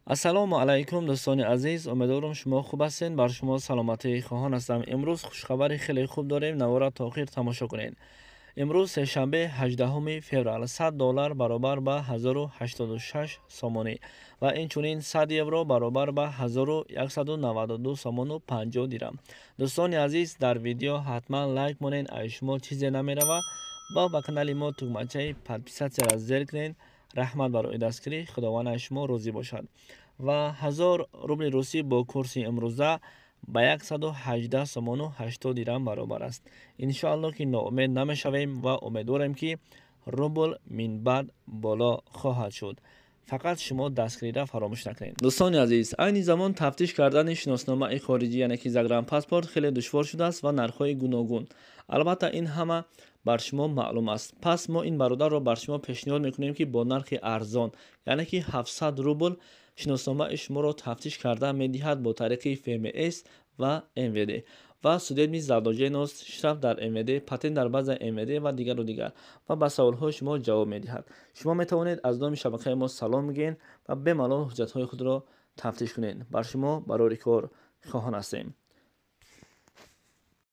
ассалому алайкум дӯстони азиз, умедворам шумо хуб ҳастед. Бар шумо саломатии хоҳон ҳастам. Имрӯз хушхабари хеле хуб дорем. Навора то охир тамошо кунед. Имрӯз сешанбе 18 феврал $100 баробар ба 1086 сомонӣ ва инчунин 100 евро баробар ба 1192 сомону 50 дирам. Дӯстони азиз, дар видео ҳатман лайк монед, ай шумо чизе намерава ва ба канали мо тугмачаи подписатсияро зер кунед. раҳмат барои дастгирӣ. Худованд ай шумо розӣ бошад. Ва 1000 рубли русӣ бо курси имрӯза ба 118 сомону 80 дирам баробар аст. Иншоалло ки ноумед намешавем ва умедворем ки рубл минбаъд боло хоҳад шуд. фақат шумо дастгириро фаромӯш накунед. дӯстони азиз, айни замон тафтиш кардани шиносномаи хориҷӣ яъне ки загранпаспорт хеле душвор шудааст ва нархҳои гуногун. албатта ин ҳама бар шумо маълум аст. пас мо ин бародарро бар шумо пешниҳод мекунем ки бо нархи арзон яъне ки 700 рубл шиносномаи шуморо тафтиш карда медиҳад бо тариқи ФМС ва МВД ва судебни зардоҷеност, штраф дар МВД, патент дар база МВД ва дигару дигар ва ба саволҳои шумо ҷавоб медиҳад. шумо метавонед аз номи шабакаи мо салом гӯед ва бемалол ҳуҷҷатҳои худро тафтиш кунед. бар шумо барори кор хоҳон ҳастем.